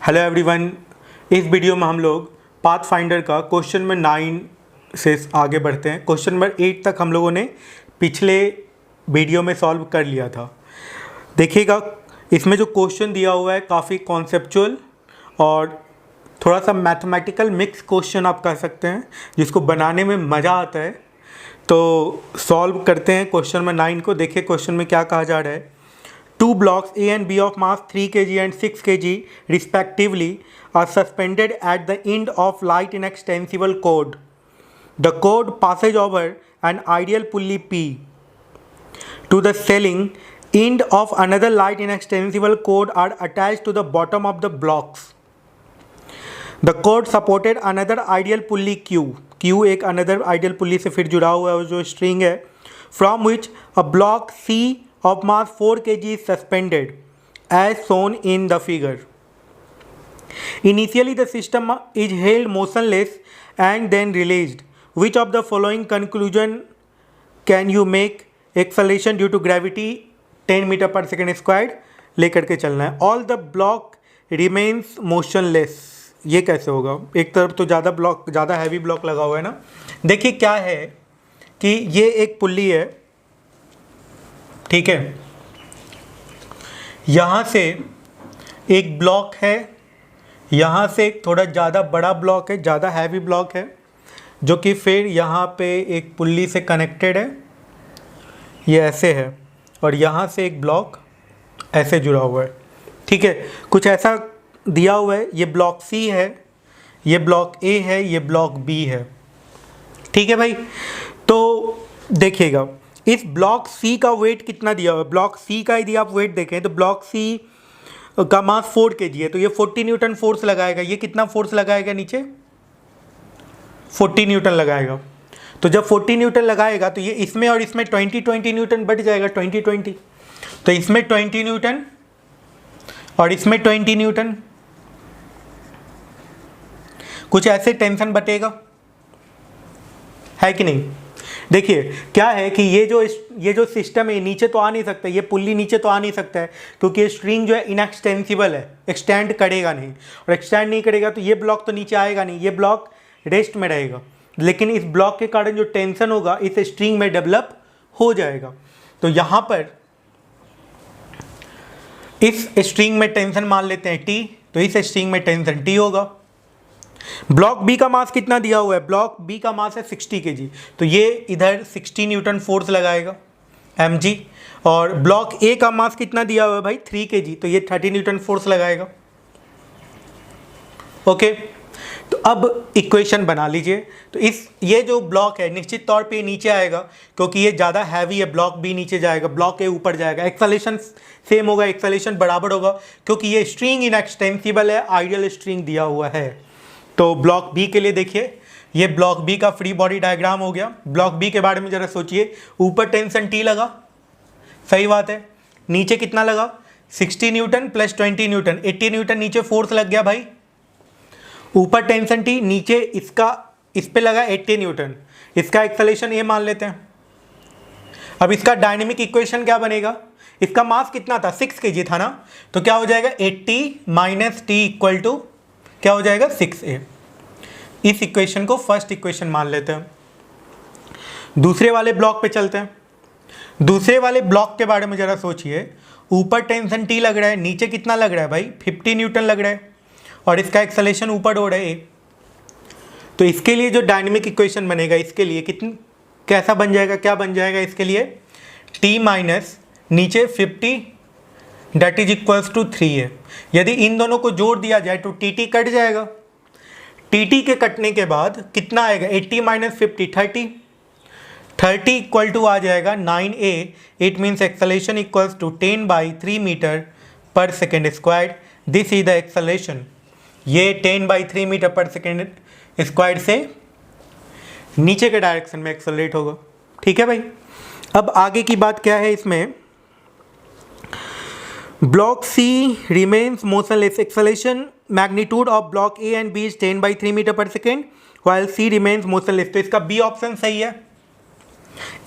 Hello everyone, इस video में हम लोग पाथ फाइंडर का क्वेश्चन नंबर 9 से आगे बढ़ते हैं। क्वेश्चन नंबर 8 तक हम लोगों ने पिछले वीडियो में सॉल्व कर लिया था। देखिएगा, इसमें जो क्वेश्चन दिया हुआ है काफ़ी कॉन्सेप्चुअल और थोड़ा सा मैथमेटिकल मिक्स क्वेश्चन आप कह सकते हैं, जिसको बनाने में मज़ा आता है। तो सॉल्व करते हैं क्वेश्चन नंबर 9 को। देखिए क्वेश्चन में क्या कहा जा रहा है। Two blocks A and B of mass 3 kg and 6 kg respectively are suspended at the end of light inextensible cord. The cord passes over an ideal pulley P to the selling end of another light inextensible cord are attached to the bottom of the blocks. The cord supported another ideal pulley Q. Q एक another ideal pulley से फिर जुड़ा हुआ है जो string है, from which a block C of mass 4 kg is suspended as shown in the figure. Initially the system is held motionless and then released. Which of the following conclusion can you make? Acceleration due to gravity 10 meter per second squared लेकर के चलना है। All the block remains motionless. ये कैसे होगा? एक तरफ तो ज़्यादा हैवी ब्लॉक लगा हुआ है ना। देखिए क्या है कि ये एक पुल्ली है, ठीक है, यहाँ से एक ब्लॉक है, यहाँ से एक थोड़ा ज़्यादा बड़ा ब्लॉक है, ज़्यादा हैवी ब्लॉक है, जो कि फिर यहाँ पे एक पुल्ली से कनेक्टेड है, ये ऐसे है, और यहाँ से एक ब्लॉक ऐसे जुड़ा हुआ है, ठीक है। कुछ ऐसा दिया हुआ है, ये ब्लॉक सी है, ये ब्लॉक ए है, ये ब्लॉक बी है, ठीक है भाई। तो देखिएगा इस ब्लॉक सी का वेट कितना दिया हुआ है। ब्लॉक सी का यदि आप वेट देखें तो ब्लॉक सी का मास 4 kg है, तो ये 40 न्यूटन फोर्स लगाएगा। ये कितना फोर्स लगाएगा नीचे? 40 न्यूटन लगाएगा। तो जब 40 न्यूटन लगाएगा तो ये इसमें और इसमें 20 न्यूटन बढ़ जाएगा, 20। तो इसमें 20 न्यूटन और इसमें 20 न्यूटन, कुछ ऐसे टेंशन बटेगा, है कि नहीं। देखिए क्या है कि ये जो सिस्टम है नीचे तो आ नहीं सकता, ये पुल्ली नीचे तो आ नहीं सकता है, क्योंकि ये स्ट्रिंग जो है इनएक्सटेंसिबल है, एक्सटेंड करेगा नहीं, और एक्सटेंड नहीं करेगा तो ये ब्लॉक तो नीचे आएगा नहीं, ये ब्लॉक रेस्ट में रहेगा। लेकिन इस ब्लॉक के कारण जो टेंशन होगा इस स्ट्रिंग में डेवलप हो जाएगा। तो यहाँ पर इस स्ट्रिंग में टेंशन मान लेते हैं T, तो इस स्ट्रिंग में टेंशन T होगा। ब्लॉक बी का मास कितना दिया हुआ है? ब्लॉक बी का मास है 60 kg, तो ये इधर 60 न्यूटन फोर्स लगाएगा mg। और ब्लॉक ए का मास कितना दिया हुआ है भाई? 3 kg, तो ये 30 न्यूटन फोर्स लगाएगा। ओके, तो अब इक्वेशन बना लीजिए। तो ये जो ब्लॉक है निश्चित तौर पे नीचे आएगा, क्योंकि ये ज़्यादा हैवी है। ब्लॉक बी नीचे जाएगा, ब्लॉक ए ऊपर जाएगा। एक्सेलेरेशन सेम होगा, एक्सेलेरेशन बराबर होगा, क्योंकि ये स्ट्रिंग इनएक्सटेंसिबल है, आइडियल स्ट्रिंग दिया हुआ है। तो ब्लॉक बी के लिए देखिए, ये ब्लॉक बी का फ्री बॉडी डायग्राम हो गया। ब्लॉक बी के बारे में ज़रा सोचिए। ऊपर टेंशन टी लगा, सही बात है। नीचे कितना लगा? 60 न्यूटन प्लस 20 न्यूटन, 80 न्यूटन नीचे फोर्स लग गया भाई। ऊपर टेंशन टी, नीचे इस पे लगा 80 न्यूटन। इसका एक्सेलेरेशन ये मान लेते हैं। अब इसका डायनेमिक इक्वेशन क्या बनेगा? इसका मास कितना था? 6 kg था ना, तो क्या हो जाएगा? 80 माइनस टी इक्वल टू क्या हो जाएगा? 6a। इस इक्वेशन को फर्स्ट इक्वेशन मान लेते हैं। दूसरे वाले ब्लॉक पे चलते हैं। दूसरे वाले ब्लॉक के बारे में जरा सोचिए। ऊपर टेंशन टी लग रहा है, नीचे कितना लग रहा है भाई? 50 न्यूटन लग रहा है, और इसका एक्सेलेरेशन ऊपर हो रहा है a। तो इसके लिए जो डायनेमिक इक्वेशन बनेगा, इसके लिए कैसा बन जाएगा? क्या बन जाएगा इसके लिए? t माइनस नीचे 50 date is equals to 3a। यदि इन दोनों को जोड़ दिया जाए तो टी कट जाएगा। टी के कटने के बाद कितना आएगा? 80 माइनस 50 30 इक्वल टू आ जाएगा 9a। It means acceleration equals to 10/3 meter पर second square. This is the acceleration. ये 10/3 मीटर पर सेकेंड स्क्वायर से नीचे के डायरेक्शन में एक्सेलरेट होगा, ठीक है भाई। अब आगे की बात क्या है इसमें? Block C remains motionless. Acceleration magnitude of block A and B is 10/3 meter per second, while C remains motionless. तो इसका B ऑप्शन सही है,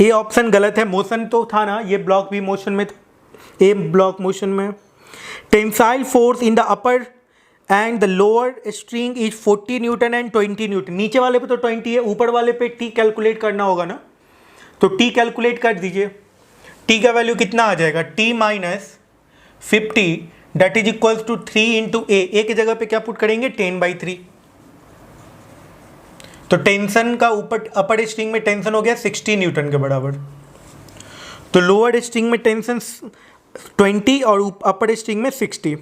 A ऑप्शन गलत है। मोशन तो था ना, ये ब्लॉक भी मोशन में था, A ब्लॉक मोशन में। Tensile force in the upper and the lower string is 40 Newton and 20 Newton. नीचे वाले पे तो 20 है, ऊपर वाले पे टी कैलकुलेट करना होगा ना, तो टी कैलकुलेट कर दीजिए। टी का वैल्यू कितना आ जाएगा, T minus 50 that is equals to 3 into A की जगह पे क्या पुट करेंगे 10/3। तो टेंशन का ऊपर अपर स्ट्रिंग में टेंशन हो गया 60 न्यूटन के बराबर। तो लोअर स्ट्रिंग में टेंशन 20 और अपर स्ट्रिंग में 60।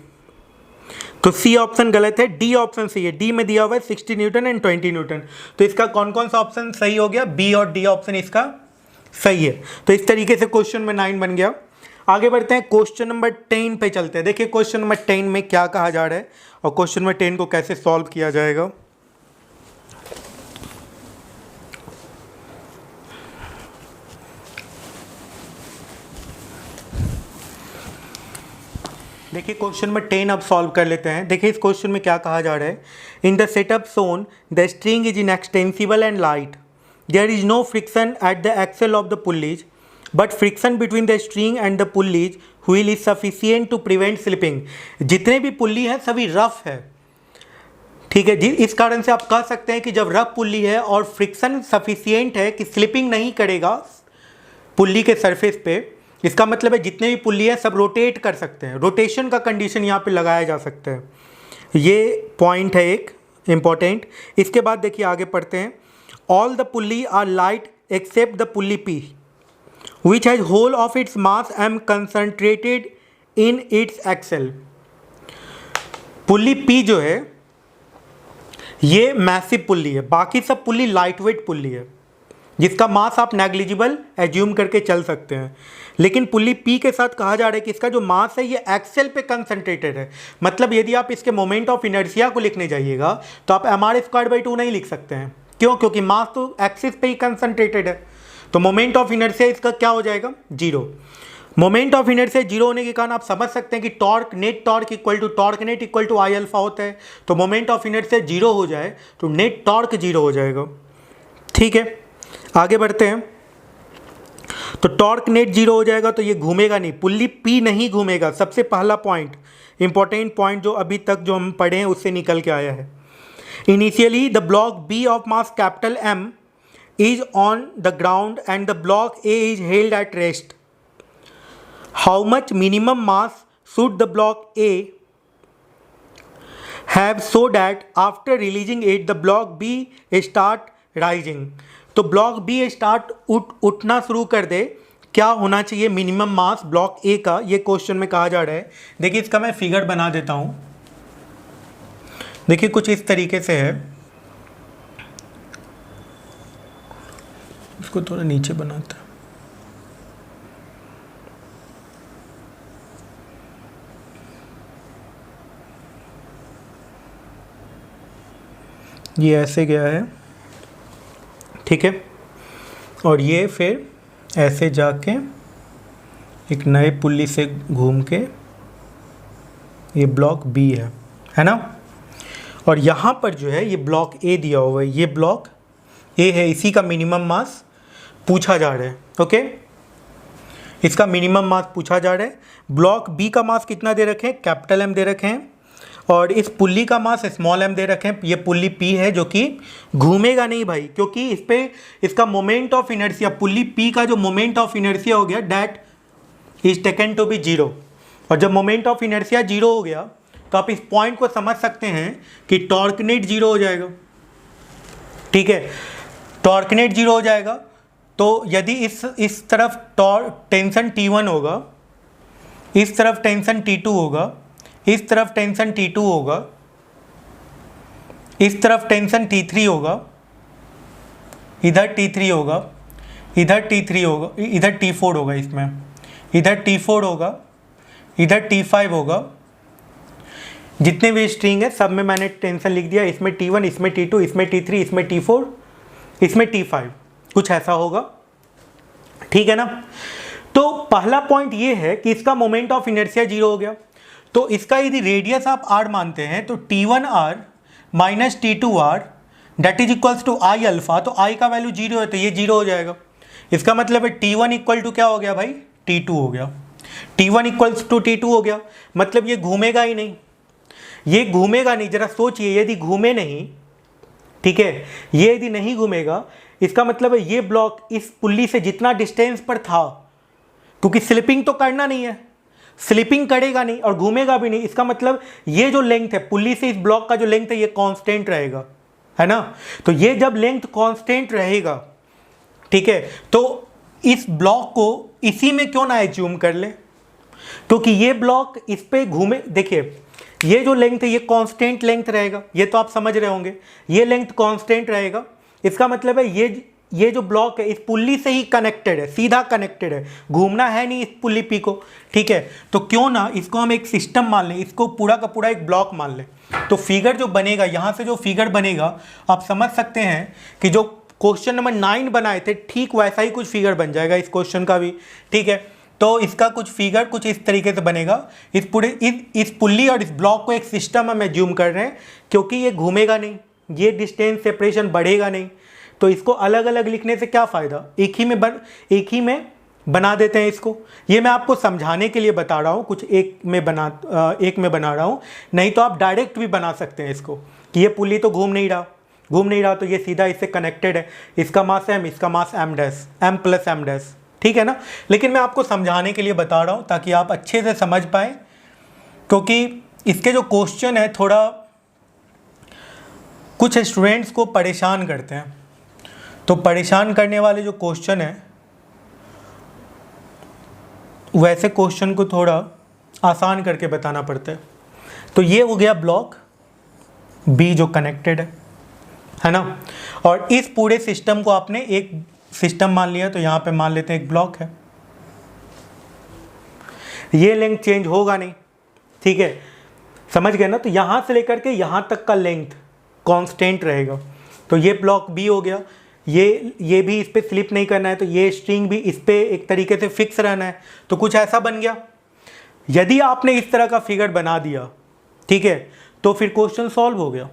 तो सी ऑप्शन गलत है, डी ऑप्शन सही है। डी में दिया हुआ है 60 न्यूटन एंड 20 न्यूटन। तो इसका कौन कौन सा ऑप्शन सही हो गया, बी और डी ऑप्शन इसका सही है। तो इस तरीके से क्वेश्चन में 9 बन गया। आगे बढ़ते हैं, क्वेश्चन नंबर 10 पे चलते हैं। देखिए क्वेश्चन नंबर 10 में क्या कहा जा रहा है और क्वेश्चन नंबर 10 को कैसे सॉल्व किया जाएगा। देखिए क्वेश्चन में 10 अब सॉल्व कर लेते हैं। देखिए इस क्वेश्चन में क्या कहा जा रहा है, in the setup shown the string is inextensible and light, there is no friction at the axle of the pulleys, but friction between the string and the pulleys wheel is sufficient to prevent slipping. जितने भी pulley हैं सभी rough है, ठीक है जी। इस कारण से आप कह सकते हैं कि जब रफ पुल्ली है और फ्रिक्शन सफिशिएंट है कि स्लिपिंग नहीं करेगा पुल्ली के सरफेस पे, इसका मतलब है जितने भी पुल्ली हैं सब रोटेट कर सकते हैं। रोटेशन का कंडीशन यहाँ पे लगाया जा सकता है। ये पॉइंट है एक इम्पॉर्टेंट। इसके बाद देखिए आगे पढ़ते हैं, all the pulley are light except the pulley P which has whole of its mass M concentrated in its axle. Pulley P जो है ये मैसिव पुल्ली है, बाकी सब पुल्ली लाइट वेट पुल्ली है जिसका मास आप नेग्लिजिबल एज्यूम करके चल सकते हैं। लेकिन पुल्ली पी के साथ कहा जा रहा है कि इसका जो मास है ये एक्सेल पे कंसंट्रेटेड है। मतलब यदि आप इसके मोमेंट ऑफ इनर्शिया को लिखने जाइएगा तो आप mr²/2 नहीं लिख सकते हैं। क्यों? क्योंकि मास तो एक्सिस पे ही कंसंट्रेटेड है। तो मोमेंट ऑफ इनर्शिया इसका क्या हो जाएगा, 0। मोमेंट ऑफ इनर्शिया 0 होने के कारण आप समझ सकते हैं कि torque net torque equal to torque net equal to I alpha होता है। तो मोमेंट ऑफ इनर्शिया 0 हो जाए तो नेट टॉर्क 0 हो जाएगा। ठीक है, आगे बढ़ते हैं। तो टॉर्क नेट 0 हो जाएगा तो ये घूमेगा नहीं, पुल्ली पी नहीं घूमेगा। सबसे पहला पॉइंट, इंपॉर्टेंट पॉइंट जो अभी तक जो हम पढ़े हैं उससे निकल के आया है। Initially the block B of mass capital M is on the ground and the block A is held at rest. How much minimum mass should the block A have so that after releasing it the block B start rising. तो block B start उठना शुरू कर दे, क्या होना चाहिए minimum मास block ए का, ये question में कहा जा रहा है। देखिए इसका मैं फिगर बना देता हूँ। देखिए कुछ इस तरीके से है, इसको थोड़ा नीचे बनाता है। ये ऐसे गया है, ठीक है, और ये फिर ऐसे जाके एक नए पुल्ली से घूम के ये ब्लॉक बी है ना। और यहाँ पर जो है ये ब्लॉक ए दिया हुआ है, ये ब्लॉक ए है, इसी का मिनिमम मास पूछा जा रहा है। ओके, इसका मिनिमम मास पूछा जा रहा है। ब्लॉक बी का मास कितना दे रखे हैं, कैपिटल एम दे रखे हैं, और इस पुल्ली का मास स्मॉल एम दे रखे हैं। ये पुल्ली पी है जो कि घूमेगा नहीं भाई, क्योंकि इस पे इसका moment of inertia, pulley P का जो मोमेंट ऑफ इनर्शिया हो गया that is taken to be 0। और जब मोमेंट ऑफ इनर्शिया 0 हो गया तो आप इस पॉइंट को समझ सकते हैं कि टॉर्क नेट 0 हो जाएगा। ठीक है, टॉर्क नेट 0 हो जाएगा। तो यदि इस तरफ टेंशन T1 होगा, इस तरफ टेंशन T2 होगा, इस तरफ टेंशन T2 होगा, इस तरफ टेंशन T3 होगा, इधर T3 होगा, इधर T3 होगा, इधर T4 होगा, इसमें इधर T4 होगा, इधर T5 होगा। जितने भी स्ट्रिंग है सब में मैंने टेंशन लिख दिया। इसमें T1, इसमें T2, इसमें T3, इसमें T4, इसमें T5, कुछ ऐसा होगा। ठीक है ना। तो पहला पॉइंट ये है कि इसका मोमेंट ऑफ इनर्शिया 0 हो गया। तो इसका यदि रेडियस आप r मानते हैं तो T1r minus T2r that is equals to I alpha. तो i का वैल्यू 0 है तो ये 0 हो जाएगा। इसका मतलब है T1 इक्वल टू क्या हो गया भाई, T2 हो गया। T1 इक्वल्स टू T2 हो गया, मतलब ये घूमेगा ही नहीं। ये घूमेगा नहीं, जरा सोचिए, यदि घूमे नहीं, ठीक है, ये यदि नहीं घूमेगा, इसका मतलब है ये ब्लॉक इस पुल्ली से जितना डिस्टेंस पर था, क्योंकि स्लिपिंग तो करना नहीं है, स्लिपिंग करेगा नहीं और घूमेगा भी नहीं, इसका मतलब ये जो लेंथ है पुल्ली से इस ब्लॉक का जो लेंथ है ये कांस्टेंट रहेगा, है ना। तो ये जब लेंथ कांस्टेंट रहेगा, ठीक है, तो इस ब्लॉक को इसी में क्यों ना एज्यूम कर ले, क्योंकि ये ब्लॉक इस पे घूमे, देखिए ये जो लेंथ है ये कांस्टेंट लेंथ रहेगा, ये तो आप समझ रहे होंगे, ये लेंथ कांस्टेंट रहेगा, इसका मतलब है ये जो ब्लॉक है इस पुल्ली से ही कनेक्टेड है, सीधा कनेक्टेड है, घूमना है नहीं इस पुल्ली पी को, ठीक है। तो क्यों ना इसको हम एक सिस्टम मान लें, इसको पूरा का पूरा एक ब्लॉक मान लें। तो फिगर जो बनेगा, यहाँ से जो फिगर बनेगा आप समझ सकते हैं कि जो क्वेश्चन नंबर 9 बनाए थे ठीक वैसा ही कुछ फिगर बन जाएगा इस क्वेश्चन का भी, ठीक है। तो इसका कुछ फिगर कुछ इस तरीके से बनेगा, इस पूरे इस पुल्ली और इस ब्लॉक को एक सिस्टम हम एज्यूम कर रहे हैं, क्योंकि ये घूमेगा नहीं, ये डिस्टेंस सेपरेशन बढ़ेगा नहीं, तो इसको अलग अलग लिखने से क्या फ़ायदा, एक ही में बना देते हैं इसको। ये मैं आपको समझाने के लिए बता रहा हूँ, कुछ एक में बना रहा हूँ, नहीं तो आप डायरेक्ट भी बना सकते हैं इसको कि ये पुल्ली तो घूम नहीं रहा, तो ये सीधा इससे कनेक्टेड है, इसका मास m, इसका मास m प्लस m, ठीक है ना। लेकिन मैं आपको समझाने के लिए बता रहा हूँ ताकि आप अच्छे से समझ पाएँ, क्योंकि इसके जो क्वेश्चन है थोड़ा कुछ स्टूडेंट्स को परेशान करते हैं, तो परेशान करने वाले जो क्वेश्चन है वैसे क्वेश्चन को थोड़ा आसान करके बताना पड़ता है। तो ये हो गया ब्लॉक बी जो कनेक्टेड है ना, और इस पूरे सिस्टम को आपने एक सिस्टम मान लिया, तो यहाँ पे मान लेते हैं एक ब्लॉक है, ये लेंथ चेंज होगा नहीं, ठीक है, समझ गए ना। तो यहाँ से लेकर के यहाँ तक का लेंथ कांस्टेंट रहेगा, तो ये ब्लॉक बी हो गया, ये भी इस पे स्लिप नहीं करना है, तो ये स्ट्रिंग भी इस पे एक तरीके से फिक्स रहना है, तो कुछ ऐसा बन गया। यदि आपने इस तरह का फिगर बना दिया, ठीक है, तो फिर क्वेश्चन सॉल्व हो गया,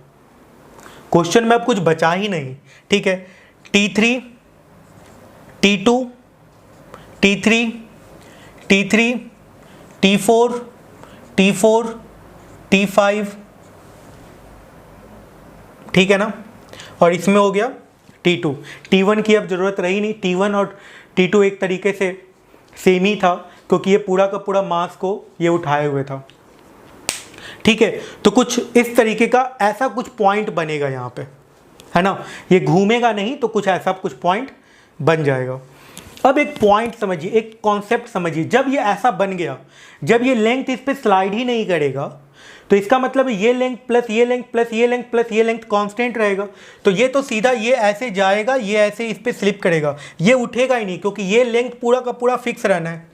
क्वेश्चन में अब कुछ बचा ही नहीं, ठीक है। T3 T2 T3 T3 T4 T4 T5, ठीक है ना, और इसमें हो गया T2। T1 की अब ज़रूरत रही नहीं, T1 और T2 एक तरीके से सेम ही था, क्योंकि ये पूरा का पूरा मास को ये उठाए हुए था, ठीक है। तो कुछ इस तरीके का ऐसा कुछ पॉइंट बनेगा यहाँ पे, है ना, ये घूमेगा नहीं तो कुछ ऐसा कुछ पॉइंट बन जाएगा। अब एक पॉइंट समझिए, एक कॉन्सेप्ट समझिए, जब ये ऐसा बन गया, जब ये लेंथ इस पर स्लाइड ही नहीं करेगा, तो इसका मतलब ये लेंथ प्लस ये लेंथ प्लस ये लेंथ प्लस ये लेंथ कांस्टेंट रहेगा, तो ये तो सीधा ये ऐसे जाएगा, ये ऐसे इस पर स्लिप करेगा, ये उठेगा ही नहीं, क्योंकि ये लेंथ पूरा का पूरा फिक्स रहना है।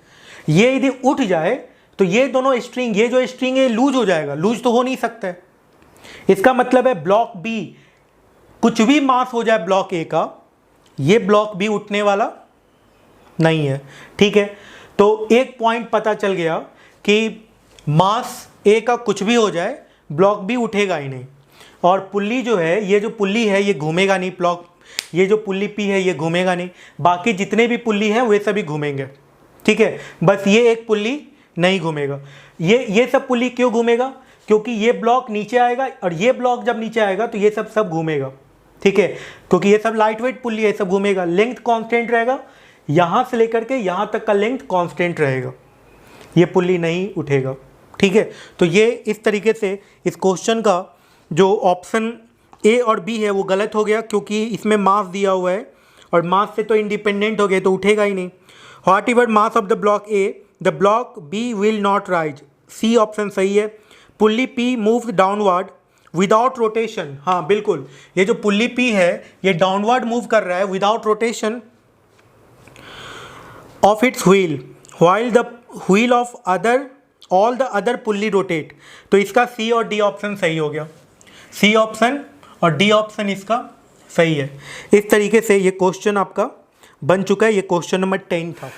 ये यदि उठ जाए तो ये दोनों स्ट्रिंग, ये जो स्ट्रिंग है लूज हो जाएगा, लूज तो हो नहीं सकता है। इसका मतलब है ब्लॉक बी, कुछ भी मास हो जाए ब्लॉक ए का, ये ब्लॉक बी उठने वाला नहीं है, ठीक है। तो एक पॉइंट पता चल गया कि मास ए का कुछ भी हो जाए ब्लॉक बी उठेगा ही नहीं, और पुल्ली जो है, ये जो पुल्ली है ये घूमेगा नहीं, ब्लॉक ये जो पुल्ली पी है ये घूमेगा नहीं, बाकी जितने भी पुल्ली हैं वे सभी घूमेंगे, ठीक है। बस ये एक पुल्ली नहीं घूमेगा। ये सब पुल्ली क्यों घूमेगा, क्योंकि ये ब्लॉक नीचे आएगा और ये ब्लॉक जब नीचे आएगा तो ये सब घूमेगा, ठीक है, क्योंकि ये सब लाइट वेट पुल्ली है, सब घूमेगा, लेंथ कांस्टेंट रहेगा, यहाँ से लेकर के यहाँ तक का लेंथ कांस्टेंट रहेगा, ये पुल्ली नहीं उठेगा, ठीक है। तो ये इस तरीके से इस क्वेश्चन का जो ऑप्शन ए और बी है वो गलत हो गया, क्योंकि इसमें मास दिया हुआ है और मास से तो इंडिपेंडेंट हो गए, तो उठेगा ही नहीं। Whatever mass of the block A, the block B will not rise, C option सही है। Pulley P moves downward without rotation, हाँ बिल्कुल, ये जो पुल्ली पी है ये डाउनवर्ड मूव कर रहा है without rotation of its wheel, while the wheel of all the other pulley rotate. तो इसका सी और डी ऑप्शन सही हो गया, सी ऑप्शन और डी ऑप्शन इसका सही है। इस तरीके से ये क्वेश्चन आपका बन चुका है, ये क्वेश्चन नंबर 10 था।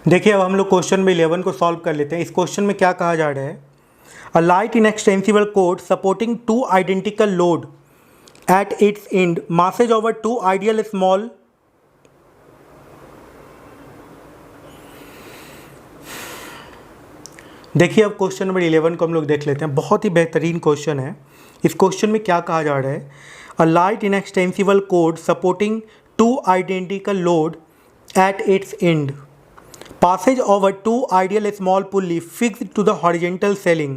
देखिए अब हम लोग क्वेश्चन नंबर 11 को सॉल्व कर लेते हैं। इस क्वेश्चन में क्या कहा जा रहा है, a light inextensible cord supporting 2 identical load at its end masses over 2 ideal small देखिए अब क्वेश्चन नंबर 11 को हम लोग देख लेते हैं। बहुत ही बेहतरीन क्वेश्चन है। इस क्वेश्चन में क्या कहा जा रहा है, a light inextensible cord supporting two identical load at its end, passage over two ideal small pulley fixed to the horizontal ceiling.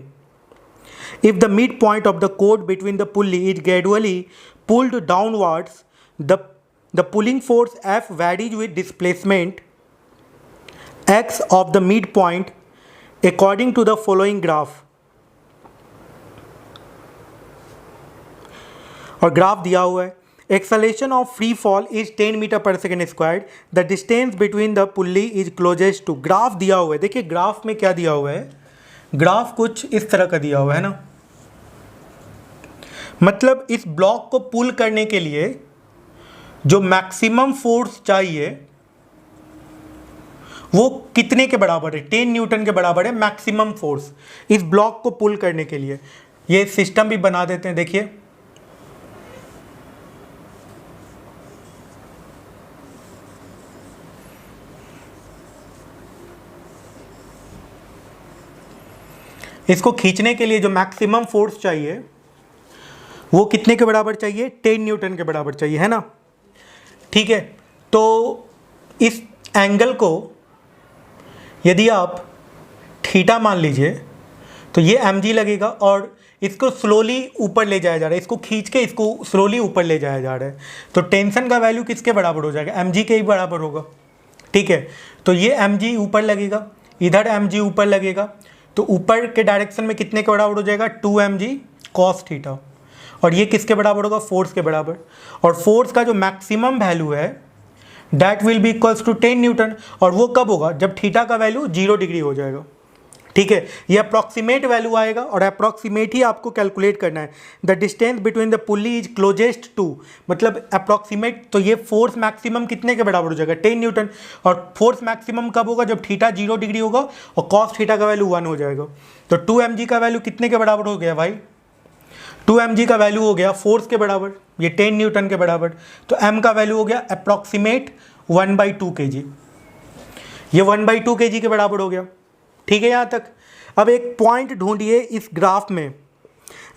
If the midpoint of the chord between the pulley is gradually pulled downwards, the pulling force F varies with displacement x of the midpoint according to the following graph. और graph दिया हुआ है। Acceleration of free fall is 10 meter पर second squared, the distance between the pulley is closest to. Graph दिया हुआ है। देखिए graph में क्या दिया हुआ है, ग्राफ कुछ इस तरह का दिया हुआ है ना, मतलब इस ब्लॉक को पुल करने के लिए जो मैक्सिमम फोर्स चाहिए वो कितने के बराबर है, 10 न्यूटन के बराबर है मैक्सिमम फोर्स इस ब्लॉक को पुल करने के लिए। ये सिस्टम भी बना देते हैं। देखिए इसको खींचने के लिए जो मैक्सिमम फोर्स चाहिए वो कितने के बराबर चाहिए, 10 न्यूटन के बराबर चाहिए, है ना। ठीक है, तो इस एंगल को यदि आप थीटा मान लीजिए तो ये mg लगेगा और इसको स्लोली ऊपर ले जाया जा रहा है, इसको खींच के इसको स्लोली ऊपर ले जाया जा रहा है। तो टेंशन का वैल्यू किसके बराबर हो जाएगा, mg के ही बराबर होगा। ठीक है, तो ये mg ऊपर लगेगा, इधर mg ऊपर लगेगा, तो ऊपर के डायरेक्शन में कितने के बराबर हो जाएगा, 2mg cos थीटा। और ये किसके बराबर होगा, फोर्स के बराबर। और फोर्स का जो मैक्सिमम वैल्यू है that will be equals to 10 newton. और वो कब होगा, जब थीटा का वैल्यू 0 डिग्री हो जाएगा। ठीक है, ये अप्रॉक्सीमेट वैल्यू आएगा और अप्रॉक्सीमेट ही आपको कैलकुलेट करना है। The distance between the pulley is closest to, मतलब अप्रॉक्सीमेट, तो ये फोर्स मैक्सिमम कितने के बराबर हो जाएगा, 10 न्यूटन। और फोर्स मैक्सिमम कब होगा, जब थीटा 0 डिग्री होगा और कॉस थीटा का वैल्यू 1 हो जाएगा। तो 2mg का वैल्यू कितने के बराबर हो गया भाई, 2mg का वैल्यू हो गया फोर्स के बराबर, ये 10 न्यूटन के बराबर। तो m का वैल्यू हो गया अप्रॉक्सीमेट 1/2 kg, ये 1/2 kg के बराबर हो गया। ठीक है यहाँ तक। अब एक पॉइंट ढूंढिए इस ग्राफ में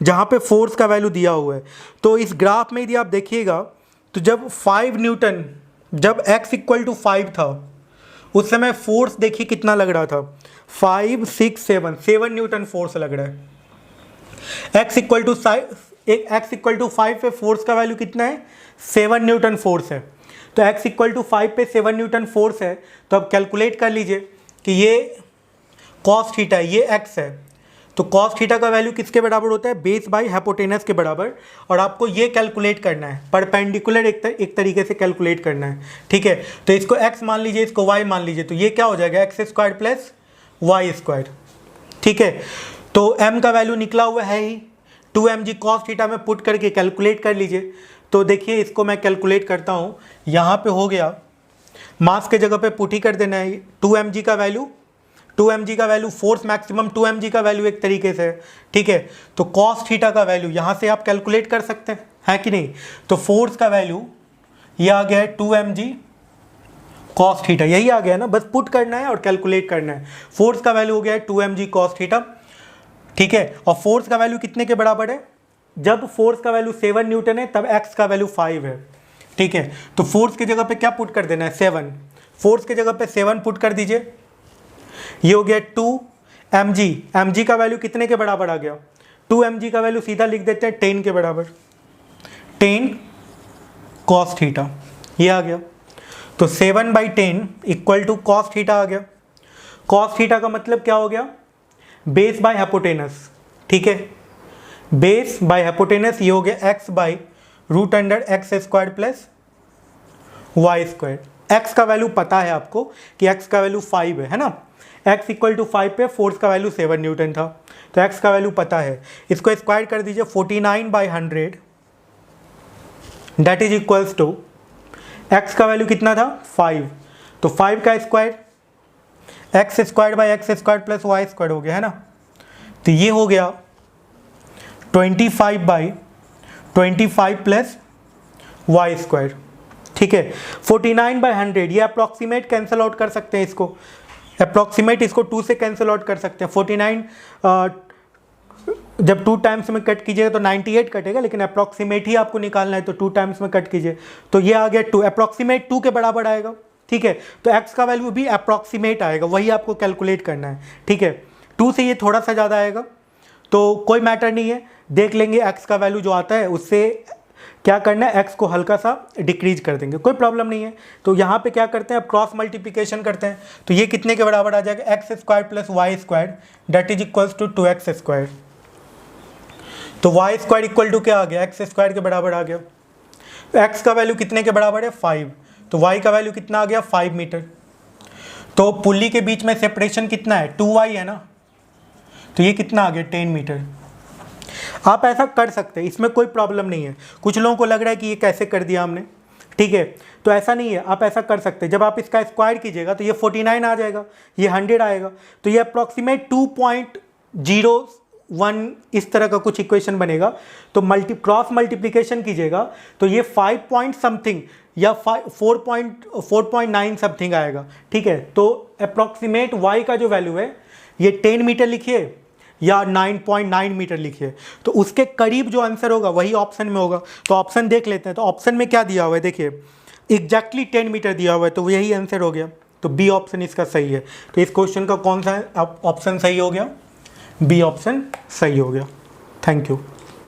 जहाँ पे फोर्स का वैल्यू दिया हुआ है। तो इस ग्राफ में यदि आप देखिएगा तो जब 5 न्यूटन, जब x = 5 था उस समय फोर्स देखिए कितना लग रहा था, 5 6 7 न्यूटन फोर्स लग रहा है। x = 5 पे फोर्स का वैल्यू कितना है, 7 न्यूटन फोर्स है। तो x = 5 पे 7 न्यूटन फोर्स है, तो अब कैलकुलेट कर लीजिए कि ये कॉस थीटा है, ये x है। तो कॉस थीटा का वैल्यू किसके बराबर होता है, बेस बाई हाइपोटेनस के बराबर। और आपको ये कैलकुलेट करना है, परपेंडिकुलर एक तरीके से कैलकुलेट करना है। ठीक है, तो इसको x मान लीजिए, इसको y मान लीजिए, तो ये क्या हो जाएगा, x² + y²। ठीक है, तो m का वैल्यू निकला हुआ है ही, 2mg cos थीटा में पुट करके कैलकुलेट कर लीजिए। तो देखिए इसको मैं कैलकुलेट करता हूँ, यहाँ पे हो गया, मास के जगह पे पुट ही कर देना है। 2mg का वैल्यू फोर्स मैक्सिमम 2mg का वैल्यू एक तरीके से। ठीक है, तो cos थीटा का वैल्यू यहाँ से आप कैलकुलेट कर सकते हैं, है कि नहीं। तो फोर्स का वैल्यू ये आ गया है 2mg cos थीटा, यही आ गया ना, बस पुट करना है और कैलकुलेट करना है। फोर्स का वैल्यू हो गया है 2mg cos थीटा। ठीक है, और फोर्स का वैल्यू कितने के बराबर है, जब फोर्स का वैल्यू 7 न्यूटन है तब x का वैल्यू 5 है। ठीक है, तो फोर्स की जगह पे क्या पुट कर देना है, 7। फोर्स की जगह पे 7 पुट कर दीजिए, ये हो गया 2mg। mg का वैल्यू कितने के बराबर आ गया, 2mg का वैल्यू सीधा लिख देते हैं 10 के बराबर, 10 cos थीटा, ये आ गया। तो 7/10 = cos थीटा आ गया। cos थीटा का मतलब क्या हो गया, बेस बाय हाइपोटेनस। ठीक है, बेस बाय हाइपोटेनस, ये हो गया x/√x² + y²। x का वैल्यू पता है आपको कि x का वैल्यू 5 है ना। x = 5 पे फोर्स का वैल्यू 7 न्यूटन था, तो x का वैल्यू पता है। इसको स्क्वायर कर दीजिए, 49/100 that is equals to, x का वैल्यू कितना था, 5, तो 5 का स्क्वायर x² / x² + y² हो गया, है ना। तो ये हो गया 25/25 + y²। ठीक है, 49/100 ये अप्रॉक्सीमेट कैंसिल आउट कर सकते हैं, इसको अप्रॉक्सीमेट इसको 2 से कैंसिल आउट कर सकते हैं। 49 जब 2 टाइम्स में कट कीजिएगा तो 98 कटेगा, लेकिन अप्रॉक्सीमेट ही आपको निकालना है तो 2 टाइम्स में कट कीजिए तो ये आ गया 2, अप्रॉक्सीमेट 2 के बराबर आएगा। ठीक है, तो x का वैल्यू भी अप्रॉक्सीमेट आएगा, वही आपको कैलकुलेट करना है। ठीक है, 2 से ये थोड़ा सा ज़्यादा आएगा तो कोई मैटर नहीं है, देख लेंगे x का वैल्यू जो आता है उससे क्या करना है, x को हल्का सा डिक्रीज कर देंगे, कोई प्रॉब्लम नहीं है। तो यहाँ पे क्या करते हैं, अब क्रॉस मल्टीप्लिकेशन करते हैं तो ये कितने के बराबर आ जाएगा, x square plus y square that is equals to 2x square. तो वाई स्क्वायर इक्वल टू क्या आ गया, एक्स स्क्वायर के बराबर आ गया। एक्स का वैल्यू कितने के बराबर है, 5, तो वाई का वैल्यू कितना आ गया, 5 मीटर। तो पुल्ली के बीच में सेपरेशन कितना है, 2y है ना, तो ये कितना आ गया, 10 मीटर। आप ऐसा कर सकते हैं, इसमें कोई प्रॉब्लम नहीं है। कुछ लोगों को लग रहा है कि ये कैसे कर दिया हमने, ठीक है, तो ऐसा नहीं है, आप ऐसा कर सकते हैं। जब आप इसका स्क्वायर कीजिएगा तो ये 49 आ जाएगा, ये 100 आएगा, तो ये अप्रॉक्सीमेट 2.01 इस तरह का कुछ इक्वेशन बनेगा। तो क्रॉस मल्टीप्लिकेशन कीजिएगा तो ये 5 पॉइंट समथिंग या 4.9 समथिंग आएगा। ठीक है, तो अप्रॉक्सीमेट y का जो वैल्यू है ये 10 मीटर लिखिए या 9.9 मीटर लिखिए, तो उसके करीब जो आंसर होगा वही ऑप्शन में होगा। तो ऑप्शन देख लेते हैं, तो ऑप्शन में क्या दिया हुआ है, देखिए एग्जैक्टली 10 मीटर दिया हुआ है, तो यही आंसर हो गया। तो बी ऑप्शन इसका सही है। तो इस क्वेश्चन का कौन सा ऑप्शन सही हो गया, बी ऑप्शन सही हो गया। Thank you.